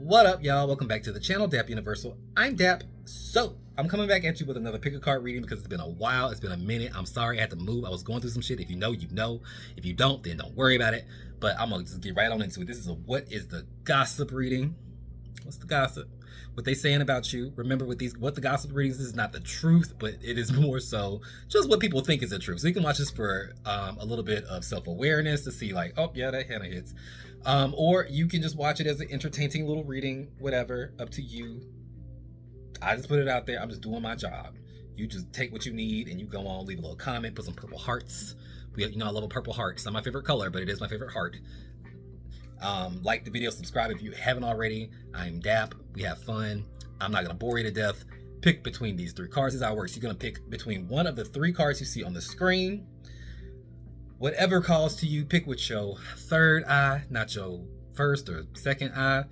What up, y'all? Welcome back to the channel, Dap Universal. I'm Dap. So, I'm coming back at you with another pick a card reading because it's been a while. It's been a minute. I'm sorry I had to move. I was going through some shit. If you know, you know. If you don't, then don't worry about it. But I'm going to just get right on into it. This is a what is the gossip reading. What's the gossip? What they saying about you. Remember, with these, what the gossip readings, this is not the truth, but it is more so just what people think is the truth. So you can watch this for a little bit of self-awareness to see like, oh yeah, that Hannah hits. Or you can just watch it as an entertaining little reading, whatever, up to you. I just put it out there. I'm just doing my job. You just take what you need and you go on, leave a little comment, put some purple hearts. You know, I love a purple heart. It's not my favorite color, but it is my favorite heart. Like the video, subscribe if you haven't already. I'm Dap. We have fun. I'm not gonna bore you to death. Pick between these three cards. This is how it works. You're gonna pick between one of the three cards you see on the screen. Whatever calls to you, pick with your third eye, not your first or second eye.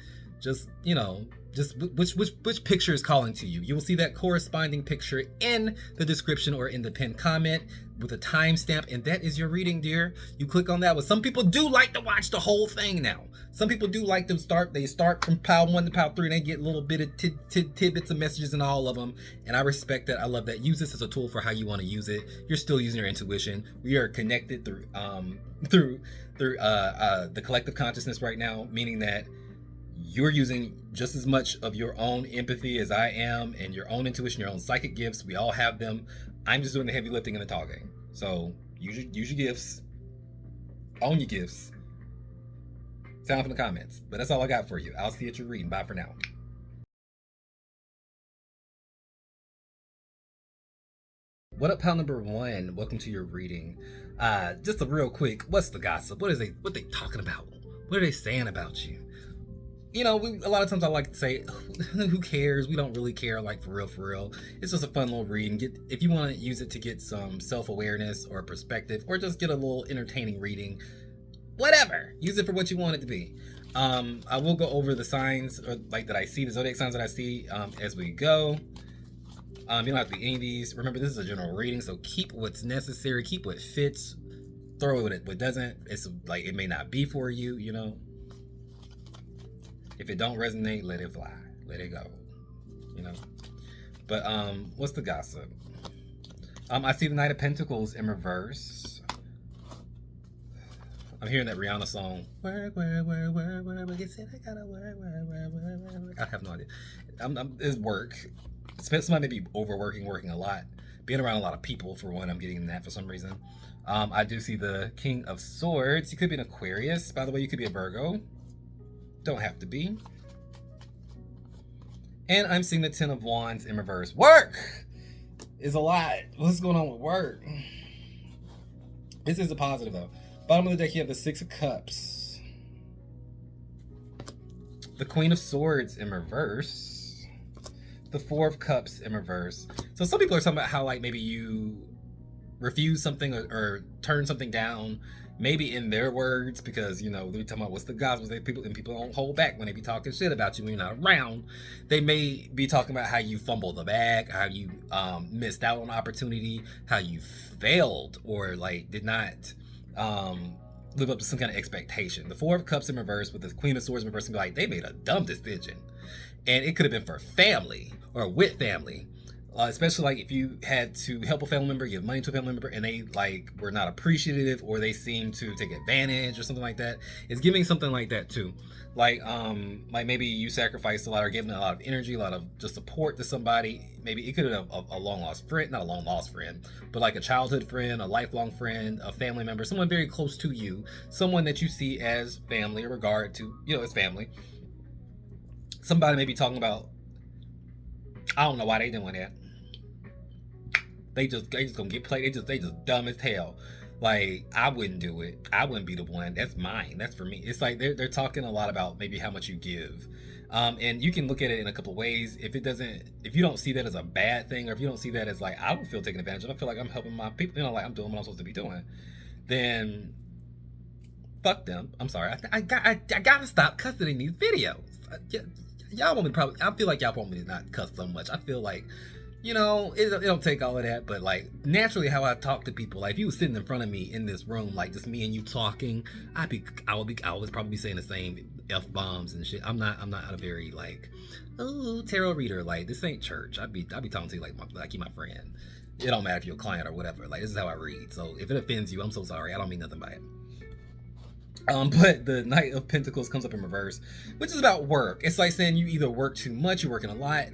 Just, you know, just which picture is calling to you. You will see that corresponding picture in the description or in the pinned comment with a timestamp, and that is your reading, dear. You click on that one. Some people do like to watch the whole thing now. Some people do like to start. They start from pile 1 to pile 3, and they get a little bit of tidbits of messages in all of them. And I respect that. I love that. Use this as a tool for how you want to use it. You're still using your intuition. We are connected through the collective consciousness right now, meaning that you're using just as much of your own empathy as I am, and your own intuition, your own psychic gifts. We all have them. I'm just doing the heavy lifting and the talking. So use your gifts, own your gifts. Sound from the comments. But that's all I got for you. I'll see you at your reading. Bye for now. What up, pal number 1? Welcome to your reading. Just a real quick, what's the gossip? What they talking about? What are they saying about you? You know, a lot of times I like to say, who cares? We don't really care, like, for real. It's just a fun little reading. If you want to use it to get some self-awareness or perspective, or just get a little entertaining reading, whatever. Use it for what you want it to be. I will go over the signs, or like that I see, the zodiac signs that I see as we go. You don't have to be any of these. Remember, this is a general reading, so keep what's necessary, keep what fits, throw what doesn't. It's like it may not be for you, you know. If it don't resonate, let it fly. Let it go. You know? But what's the gossip? I see the Knight of Pentacles in reverse. I'm hearing that Rihanna song. Work. You said I gotta work. I have no idea. It's work. Somebody may be overworking, working a lot. Being around a lot of people, for one, I'm getting that for some reason. I do see the King of Swords. You could be an Aquarius. By the way, you could be a Virgo. Don't have to be. And I'm seeing the 10 of Wands in reverse. Work is a lot. What's going on with work? This is a positive though. Bottom of the deck, you have the 6 of Cups, the Queen of Swords in reverse, the 4 of Cups in reverse. So some people are talking about how like maybe you refuse something or turn something down, maybe in their words, because you know they're talking about what's the gospel. People don't hold back when they be talking shit about you when you're not around. They may be talking about how you fumbled the bag, how you missed out on opportunity, how you failed or like did not live up to some kind of expectation. The 4 of Cups in reverse with the Queen of Swords in reverse can be like they made a dumb decision, and it could have been for family or with family. Especially like if you had to help a family member, give money to a family member, and they like were not appreciative, or they seem to take advantage or something like that. It's giving something like that too. Like maybe you sacrificed a lot or given a lot of energy, a lot of just support to somebody. Maybe it could have been a long lost friend, not a long lost friend, but like a childhood friend, a lifelong friend, a family member, someone very close to you, someone that you see as family or regard to, you know, as family. Somebody may be talking about, I don't know why they doing that. They just gonna get played. They just dumb as hell. Like I wouldn't do it. I wouldn't be the one. That's mine. That's for me. It's like they're talking a lot about maybe how much you give, and you can look at it in a couple ways. If you don't see that as a bad thing, or if you don't see that as like I don't feel taken advantage of, I feel like I'm helping my people. You know, like I'm doing what I'm supposed to be doing. Then fuck them. I'm sorry. I gotta stop cussing in these videos. Y'all want me probably. I feel like y'all want me to not cuss so much. I feel like, you know, it don't take all of that, but like naturally how I talk to people, like if you were sitting in front of me in this room, like just me and you talking, I would probably be saying the same F-bombs and shit. I'm not a very like, oh, tarot reader. Like, this ain't church. I'd be talking to you like you my friend. It don't matter if you're a client or whatever. Like, this is how I read. So if it offends you, I'm so sorry. I don't mean nothing by it. But the Knight of Pentacles comes up in reverse, which is about work. It's like saying you either work too much, you're working a lot.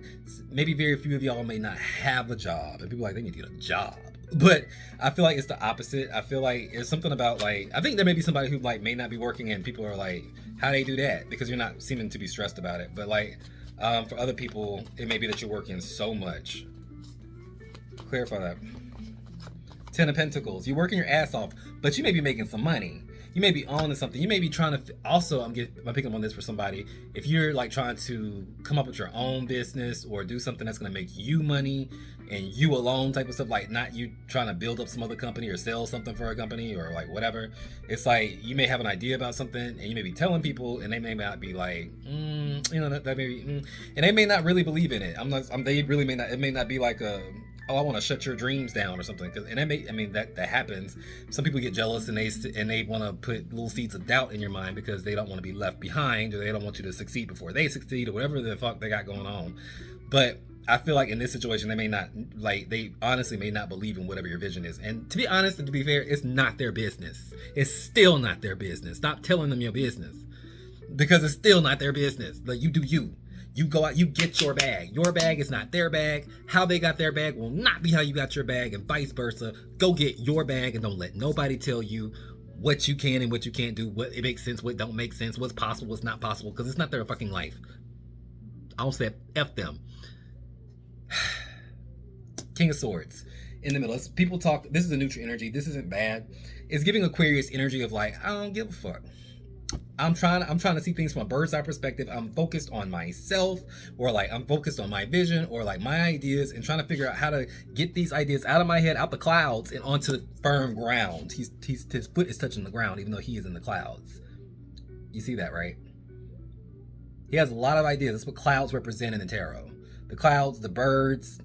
Maybe very few of y'all may not have a job, and people are like, they need to get a job. But I feel like it's the opposite. I feel like it's something about like, I think there may be somebody who like may not be working, and people are like, how do they do that? Because you're not seeming to be stressed about it. But like, for other people, it may be that you're working so much. Clarify that. Ten of Pentacles. You're working your ass off, but you may be making some money. You may be on to something. You may be trying to, also, I'm picking up on this for somebody. If you're like trying to come up with your own business or do something that's going to make you money and you alone type of stuff, like not you trying to build up some other company or sell something for a company or like whatever. It's like you may have an idea about something and you may be telling people and they may not be like, you know, that may be, and they may not really believe in it. They really may not, it may not be like a, oh, I want to shut your dreams down or something. And that may, I mean, that happens. Some people get jealous and they want to put little seeds of doubt in your mind because they don't want to be left behind, or they don't want you to succeed before they succeed, or whatever the fuck they got going on. But I feel like in this situation, they may not, like, they honestly may not believe in whatever your vision is. And to be honest and to be fair, it's not their business. It's still not their business. Stop telling them your business, because it's still not their business. Like, you do you. You go out, you get your bag. Your bag is not their bag. How they got their bag will not be how you got your bag, and vice versa. Go get your bag and don't let nobody tell you what you can and what you can't do, what it makes sense, what don't make sense, what's possible, what's not possible, because it's not their fucking life. I don't say F them. King of Swords in the middle. People talk, this is a neutral energy. This isn't bad. It's giving Aquarius energy of like, I don't give a fuck. I'm trying to see things from a bird's eye perspective. I'm focused on myself, or like I'm focused on my vision, or like my ideas, and trying to figure out how to get these ideas out of my head, out the clouds, and onto firm ground. His foot is touching the ground, even though he is in the clouds. You see that, right? He has a lot of ideas. That's what clouds represent in the tarot. The clouds, the birds.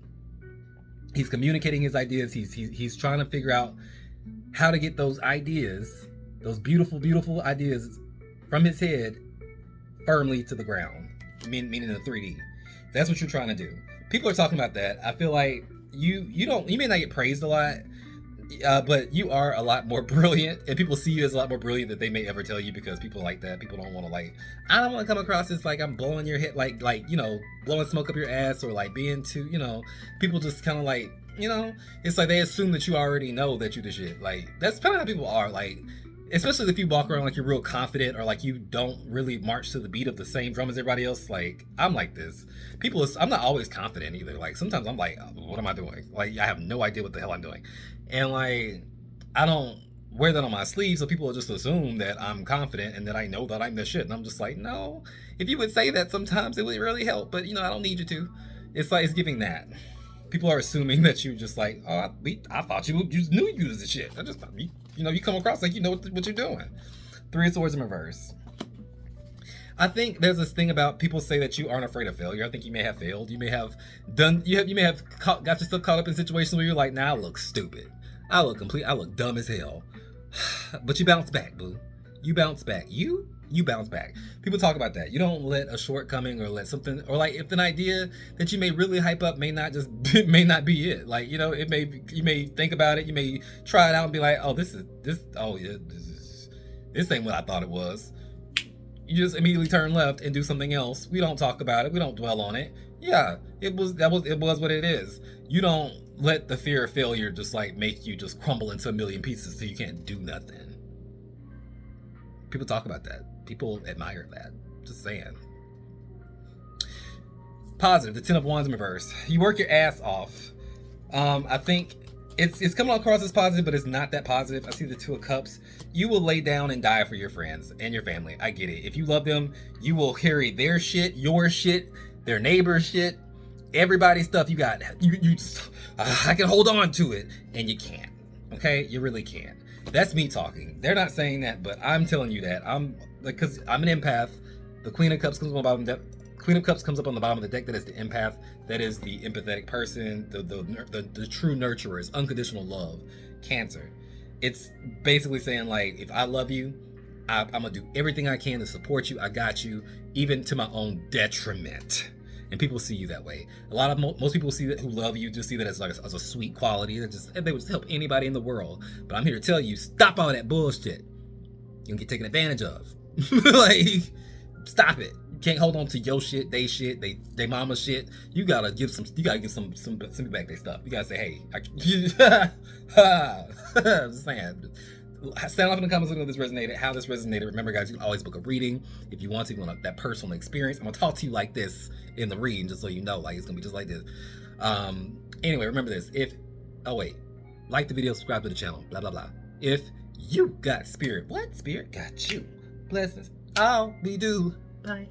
He's communicating his ideas. He's trying to figure out how to get those ideas, those beautiful, beautiful ideas, from his head firmly to the ground, meaning the 3D. That's what you're trying to do. People are talking about that. I feel like you may not get praised a lot, but you are a lot more brilliant, and people see you as a lot more brilliant than they may ever tell you, because people like that. People don't want to, like, I don't want to come across as like I'm blowing your head, like you know, blowing smoke up your ass, or like being too, you know, people just kind of like, you know, it's like they assume that you already know that you the shit. Like, that's kind of how people are, like, especially if you walk around like you're real confident, or like you don't really march to the beat of the same drum as everybody else. Like, I'm like this. I'm not always confident either. Like, sometimes I'm like, what am I doing? Like, I have no idea what the hell I'm doing. And like, I don't wear that on my sleeve, so people will just assume that I'm confident and that I know that I'm the shit. And I'm just like, no, if you would say that sometimes, it would really help. But, you know, I don't need you to. It's like, it's giving that. People are assuming that you just like, oh, I thought you knew you was the shit. I just thought you come across like you know what you're doing. 3 of Swords in reverse. I think there's this thing about people say that you aren't afraid of failure. I think you may have failed. You may have got yourself caught up in situations where you're like, nah, I look stupid. I look dumb as hell. But you bounce back, boo. You bounce back. You bounce back. People talk about that. You don't let a shortcoming, or let something, or like if an idea that you may really hype up may not be it. Like, you know, you may think about it, you may try it out and be like, oh, this ain't what I thought it was. You just immediately turn left and do something else. We don't talk about it. We don't dwell on it. Yeah, it was what it is. You don't let the fear of failure just like make you just crumble into a million pieces so you can't do nothing. People talk about that. People admire that. Just saying. Positive, the 10 of Wands in reverse. You work your ass off. I think it's coming across as positive, but it's not that positive. I see the 2 of Cups. You will lay down and die for your friends and your family. I get it. If you love them, you will carry their shit, your shit, their neighbor's shit, everybody's stuff. You got, I can hold on to it, and you can't. Okay? You really can't. That's me talking. They're not saying that, but I'm telling you that. I'm like, because I'm an empath. The Queen of Cups comes on the bottom. Queen of Cups comes up on the bottom of the deck. That is the empath. That is the empathetic person. The true nurturer is unconditional love. Cancer. It's basically saying like, if I love you, I'm gonna do everything I can to support you. I got you, even to my own detriment. And people see you that way. Most people see that, who love you, just see that as like as a sweet quality. They would just help anybody in the world. But I'm here to tell you, stop all that bullshit. You're gonna get taken advantage of. Like, stop it. You can't hold on to your shit, they mama shit. You gotta give some back their stuff. You gotta say, hey, I'm just saying. Sound off in the comments if this resonated, how this resonated. Remember, guys, you can always book a reading if you want to. You want that personal experience. I'm gonna talk to you like this in the reading, just so you know, like it's gonna be just like this. Anyway, remember this. Like the video, subscribe to the channel, blah blah blah. If you got spirit, what spirit got you? Blessings, all we do. Bye.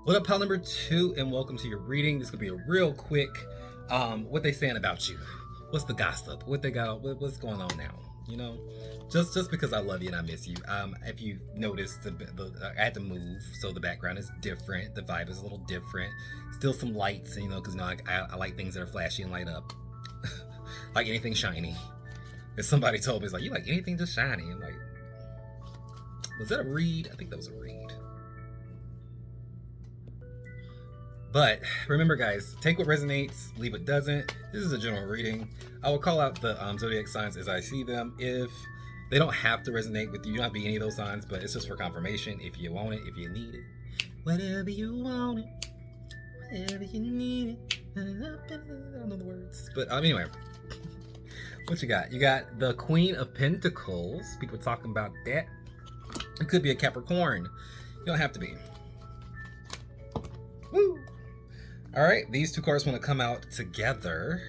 What up, pal number 2, and welcome to your reading. This could be a real quick. What they saying about you? What's the gossip? What they got? What's going on now? You know, just because I love you and I miss you. If you noticed, I had to move, so the background is different. The vibe is a little different. Still some lights, you know, because I like things that are flashy and light up, like anything shiny. And somebody told me, it's like, you like anything just shiny. I'm like, was that a read? I think that was a read. But remember, guys, take what resonates, leave what doesn't. This is a general reading. I will call out the zodiac signs as I see them. If they don't have to resonate with you, you don't have to be any of those signs, but it's just for confirmation. If you want it, if you need it, whatever you want it, whatever you need it. I don't know the words, but anyway, what you got? You got the Queen of Pentacles. People talking about that. It could be a Capricorn. You don't have to be. Woo! All right, these two cards want to come out together.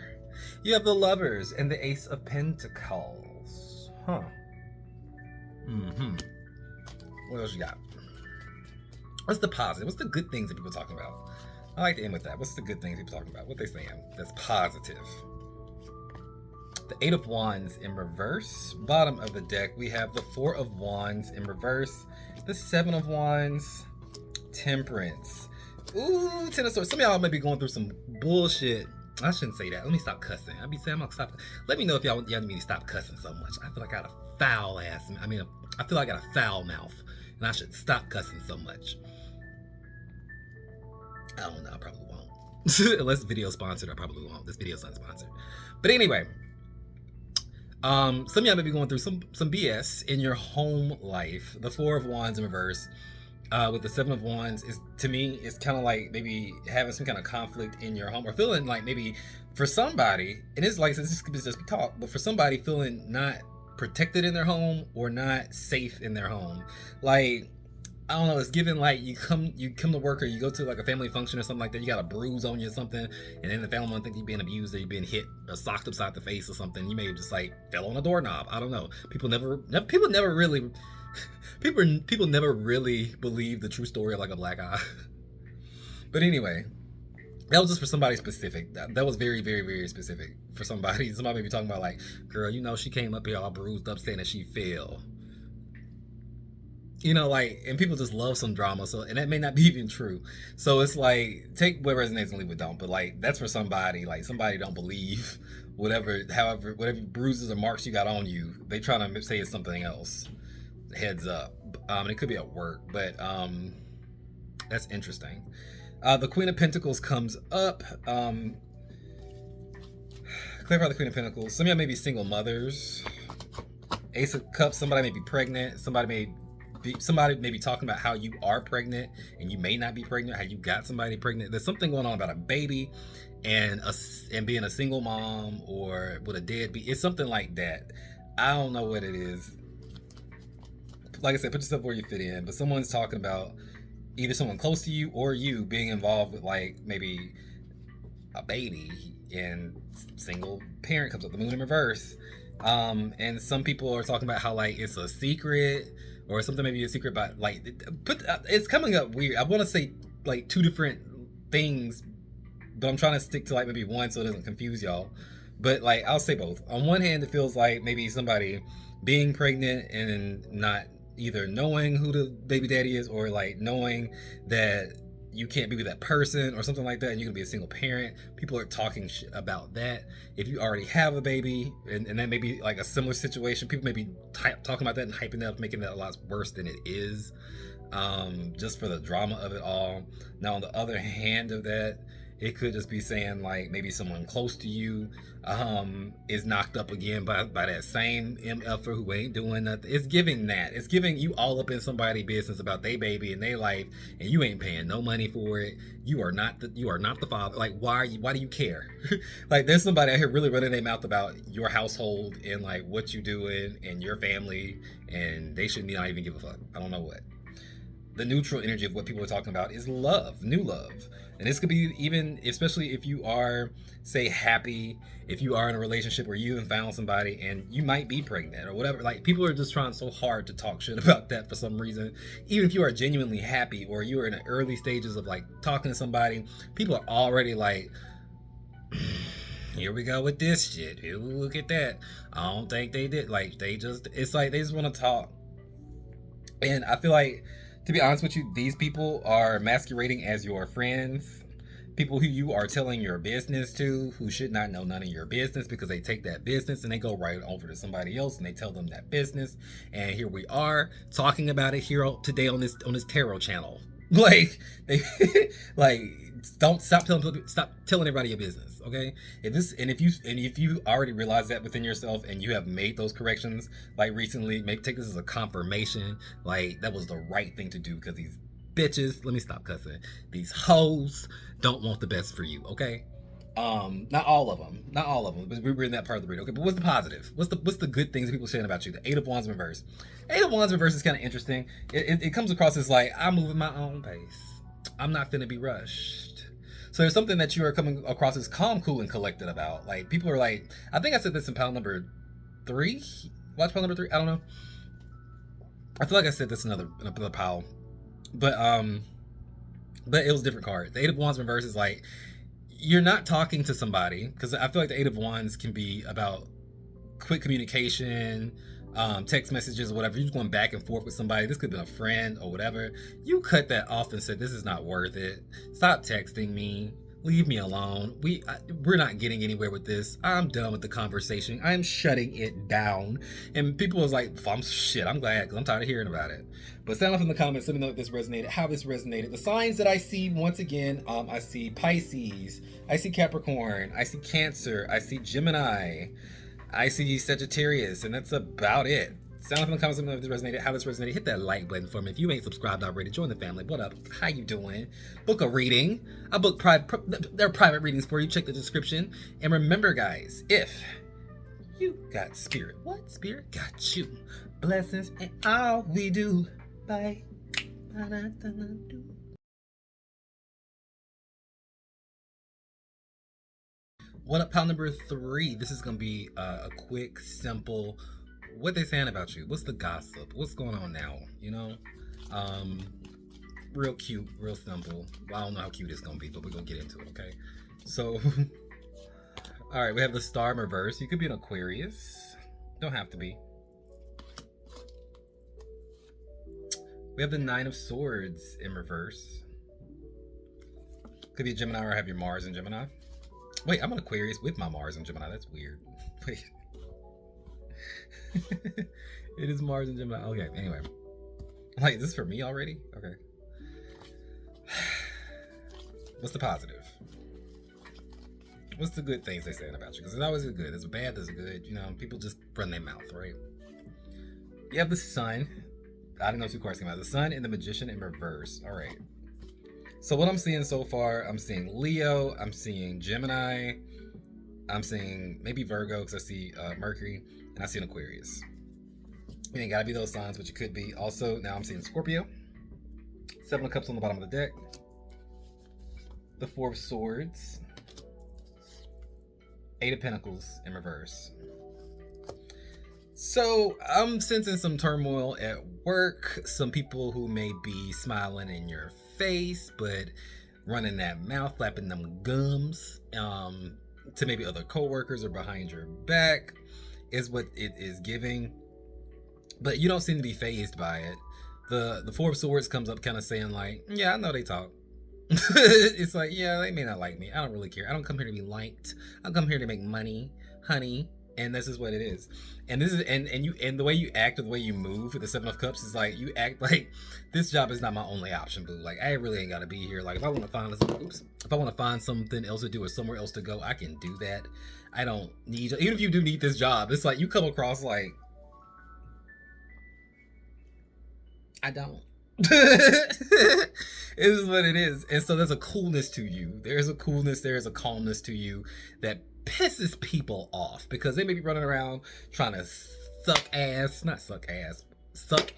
You have the Lovers and the Ace of Pentacles. Huh. What else you got? What's the positive? What's the good things that people are talking about? I like to end with that. What's the good things people are talking about? What they saying that's positive? The Eight of Wands in reverse. Bottom of the deck, we have the Four of Wands in reverse. The Seven of Wands. Temperance. Ooh, Ten of Swords. Some of y'all might be going through some bullshit. I shouldn't say that. Let me stop cussing. I'll be saying I'm gonna stop. Let me know if y'all need me to stop cussing so much. I feel like I got a foul ass. I feel like I got a foul mouth, and I should stop cussing so much. I don't know. I probably won't. Unless video sponsored, I probably won't. This video's not sponsored. But anyway, some of y'all may be going through some BS in your home life. The Four of Wands in reverse. With the Seven of Wands, is to me, it's kind of like maybe having some kind of conflict in your home, or feeling like maybe for somebody, and it's like this could just be talk, but for somebody feeling not protected in their home or not safe in their home. Like, I don't know, it's given like you come to work, or you go to like a family function or something like that, you got a bruise on you or something, and then the family won't think you're being abused, or you're being hit or socked upside the face or something. You may have just like fell on a doorknob. I don't know. People never really people never really believe the true story of like a black eye. But anyway, that was just for somebody specific. That was very, very, very specific for somebody. Somebody may be talking about like, girl, you know, she came up here all bruised up saying that she fell. You know, like, and people just love some drama. So, and that may not be even true. So it's like, take what resonates and leave what don't. But like, that's for somebody, like somebody don't believe whatever bruises or marks you got on you. They try to say it's something else. Heads up. And it could be at work, but that's interesting. The Queen of Pentacles comes up. Clarify the Queen of Pentacles. Some of y'all may be single mothers. Ace of Cups. Somebody may be pregnant. Somebody may be talking about how you are pregnant and you may not be pregnant. How you got somebody pregnant. There's something going on about a baby and being a single mom, or with a deadbeat. It's something like that. I don't know what it is. Like I said, put yourself where you fit in. But someone's talking about either someone close to you or you being involved with like maybe a baby, and single parent comes up, the Moon in reverse. And some people are talking about how like it's a secret, or something maybe a secret about like it's coming up weird. I want to say like two different things, but I'm trying to stick to like maybe one so it doesn't confuse y'all. But like, I'll say both. On one hand, it feels like maybe somebody being pregnant and not either knowing who the baby daddy is, or like knowing that you can't be with that person or something like that, and you're gonna be a single parent. People are talking shit about that. If you already have a baby, and that may be like a similar situation, people may be talking about that and hyping that up, making that a lot worse than it is, just for the drama of it all. Now, on the other hand of that, it could just be saying like maybe someone close to you is knocked up again by that same MFer who ain't doing nothing. It's giving that. It's giving you all up in somebody's business about their baby and their life, and you ain't paying no money for it. You are not the father. Like, why do you care? Like, there's somebody out here really running their mouth about your household and like what you doing and your family, and they shouldn't not even give a fuck. I don't know what. The neutral energy of what people are talking about is love, new love. And this could be even, especially if you are, say, happy, if you are in a relationship where you have found somebody and you might be pregnant or whatever. Like, people are just trying so hard to talk shit about that for some reason. Even if you are genuinely happy or you are in the early stages of like talking to somebody, people are already like, here we go with this shit. Ooh, look at that. I don't think they did. Like, it's like they just want to talk. And I feel like, to be honest with you, these people are masquerading as your friends, people who you are telling your business to, who should not know none of your business, because they take that business and they go right over to somebody else and they tell them that business. And here we are talking about it here today on this tarot channel. Like, they like, don't stop telling everybody your business, okay? If you already realize that within yourself and you have made those corrections like recently, maybe take this as a confirmation, like that was the right thing to do, because these bitches, let me stop cussing, these hoes don't want the best for you, okay? Not all of them, but we're in that part of the read, okay? But what's the positive? What's the good things that people are saying about you? The Eight of Wands in reverse. Eight of Wands in reverse is kind of interesting. It comes across as like, I'm moving my own pace. I'm not finna be rushed. So there's something that you are coming across as calm, cool, and collected about. Like, people are like, I think I said this in pile number 3. Watch pile number 3. I don't know. I feel like I said this in another pile, but it was a different card. The Eight of Wands in reverse is like, you're not talking to somebody, because I feel like the Eight of Wands can be about quick communication, text messages or whatever. You're just going back and forth with somebody. This could have been a friend or whatever. You cut that off and said, this is not worth it. Stop texting me. Leave me alone. We're not getting anywhere with this. I'm done with the conversation. I'm shutting it down. And people was like, I'm glad, because I'm tired of hearing about it. But sound off in the comments. Let me know if this resonated, how this resonated. The signs that I see, once again, I see Pisces, I see Capricorn, I see Cancer, I see Gemini, I see Sagittarius, and that's about it. Sound off in the comments. Let me know if this resonated, how this resonated. Hit that like button for me. If you ain't subscribed already, join the family. What up? How you doing? Book a reading. I book there are private readings for you. Check the description. And remember, guys, if you got spirit, what spirit got you? Blessings and all we do. Bye. What up, pile number 3? This is gonna be a quick, simple. What they saying about you? What's the gossip? What's going on now? You know, real cute, real simple. Well, I don't know how cute it's gonna be, but we're gonna get into it. Okay, so all right, we have the Star in reverse. You could be an Aquarius. Don't have to be. We have the Nine of Swords in reverse. Could be a Gemini or have your Mars in Gemini. Wait, I'm an Aquarius with my Mars in Gemini. That's weird. Wait. It is Mars and Gemini. Okay, anyway. Like, is this for me already? Okay. What's the positive? What's the good things they're saying about you? Because there's always a good. There's a bad, there's a good. You know, people just run their mouth, right? You have the Sun. I don't know two cards came out. The Sun and the Magician in reverse. All right. So what I'm seeing so far, I'm seeing Leo. I'm seeing Gemini. I'm seeing maybe Virgo, because I see Mercury. And I see an Aquarius. You ain't gotta be those signs, but you could be. Also, now I'm seeing Scorpio. 7 of Cups on the bottom of the deck. The 4 of Swords. 8 of Pentacles in reverse. So I'm sensing some turmoil at work. Some people who may be smiling in your face, but running that mouth, flapping them gums to maybe other coworkers or behind your back is what it is giving. But you don't seem to be fazed by it. The 4 of Swords comes up kind of saying like, yeah, I know they talk. It's like, yeah, they may not like me. I don't really care. I don't come here to be liked. I come here to make money, honey. And this is what it is. And this is and the way you act or the way you move with the Seven of Cups is like you act like this job is not my only option, boo. Like I really ain't gotta be here. Like if I want to find if I want to find something else to do or somewhere else to go, I can do that. I don't need, even if you do need this job, it's like you come across like I don't. It is what it is. And so there's a coolness to you. There's a coolness, there's a calmness to you that pisses people off because they may be running around trying to suck ass, suck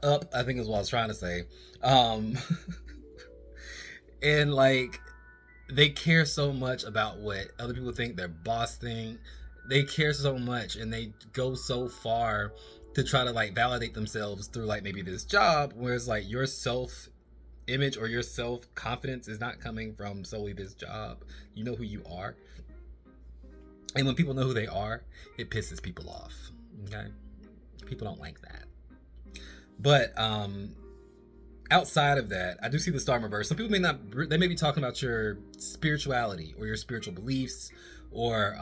up, I think is what I was trying to say. Um, and like, they care so much about what other people think, their boss think. They care so much and they go so far to try to like validate themselves through like maybe this job, whereas like your self image or your self confidence is not coming from solely this job. You know who you are. And when people know who they are, it pisses people off. Okay? People don't like that. But outside of that, I do see the star in reverse. Some people they may be talking about your spirituality or your spiritual beliefs, or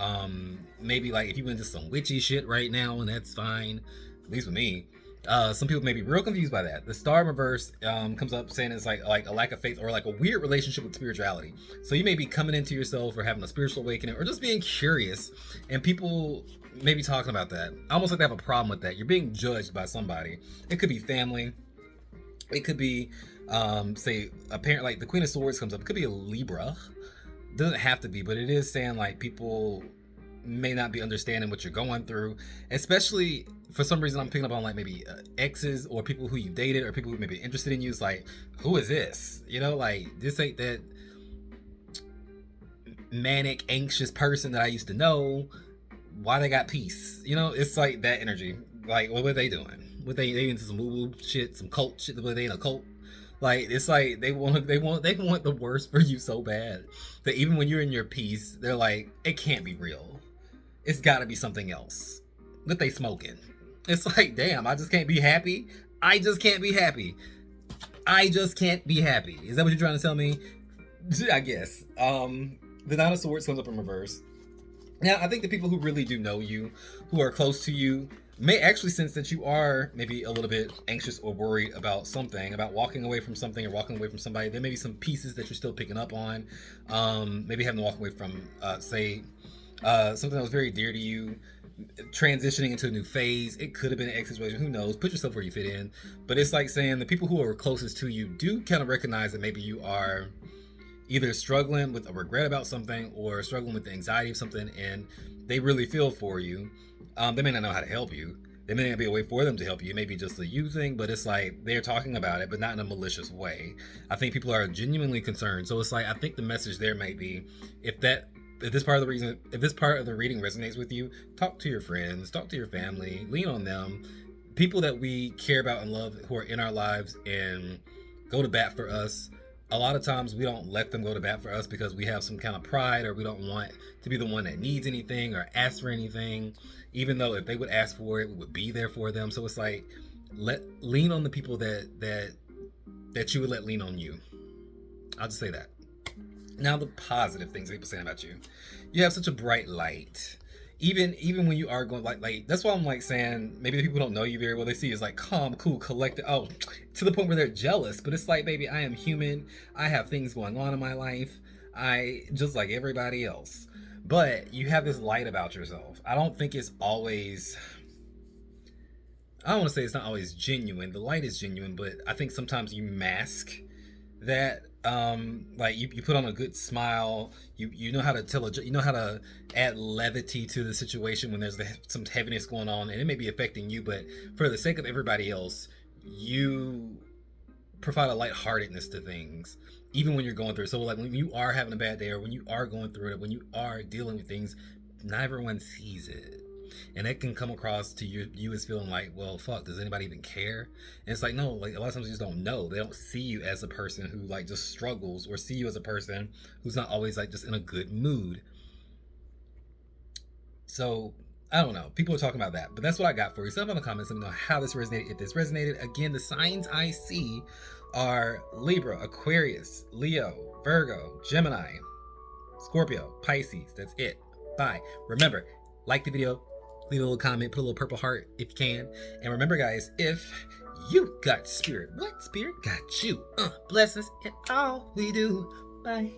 maybe like if you into some witchy shit right now, and that's fine, at least with me. Some people may be real confused by that. The star in reverse comes up saying it's like a lack of faith or like a weird relationship with spirituality. So you may be coming into yourself or having a spiritual awakening or just being curious, and people may be talking about that. I almost like they have a problem with that. You're being judged by somebody. It could be family. It could be, say, a parent, like the Queen of Swords comes up. It could be a Libra. It doesn't have to be, but it is saying like people may not be understanding what you're going through, especially for some reason I'm picking up on like maybe exes or people who you dated or people who may be interested in you. It's like, who is this? You know, like this ain't that manic, anxious person that I used to know. Why they got peace? You know, it's like that energy. Like, what were they doing? What they into some woo-woo shit, some cult shit? Were they in a cult? Like, it's like they want the worst for you so bad that even when you're in your peace, they're like, it can't be real. It's got to be something else. What they smoking? It's like, damn, I just can't be happy. I just can't be happy. I just can't be happy. Is that what you're trying to tell me? I guess. The Nine of Swords comes up in reverse. Now, I think the people who really do know you, who are close to you, may actually sense that you are maybe a little bit anxious or worried about something, about walking away from something or walking away from somebody. There may be some pieces that you're still picking up on. Maybe having to walk away from, say, something that was very dear to you, transitioning into a new phase. It could have been an ex situation. Who knows? Put yourself where you fit in. But it's like saying the people who are closest to you do kind of recognize that maybe you are either struggling with a regret about something or struggling with the anxiety of something, and they really feel for you. They may not know how to help you. There may not be a way for them to help you. It may be just a you thing, but it's like they're talking about it, but not in a malicious way. I think people are genuinely concerned. So it's like, I think the message there might be, if this part of the reading resonates with you, talk to your friends, talk to your family, lean on them. People that we care about and love who are in our lives and go to bat for us. A lot of times we don't let them go to bat for us because we have some kind of pride, or we don't want to be the one that needs anything or ask for anything, even though if they would ask for it, we would be there for them. So it's like, lean on the people that you would let lean on you. I'll just say that. Now, the positive things people saying about you. You have such a bright light. Even when you are going like that's why I'm like saying maybe the people don't know you very well. They see you as like calm, cool, collected. Oh, to the point where they're jealous. But it's like, baby, I am human. I have things going on in my life. I just like everybody else. But you have this light about yourself. I don't think it's always. I don't want to say it's not always genuine. The light is genuine, but I think sometimes you mask that. Like you put on a good smile. You know how to you know how to add levity to the situation when there's some heaviness going on, and it may be affecting you, but for the sake of everybody else, you provide a lightheartedness to things, even when you're going through it. So like when you are having a bad day, or when you are going through it, when you are dealing with things, not everyone sees it. And that can come across to you as feeling like, well, fuck, does anybody even care? And it's like, no, like a lot of times you just don't know. They don't see you as a person who like just struggles, or see you as a person who's not always like just in a good mood. So I don't know. People are talking about that, but that's what I got for you. So in the comments, let me know how this resonated. If this resonated, again, the signs I see are Libra, Aquarius, Leo, Virgo, Gemini, Scorpio, Pisces. That's it. Bye. Remember, like the video, leave a little comment, put a little purple heart if you can. And remember, guys, if you got spirit, what spirit got you? Blessings in all we do. Bye.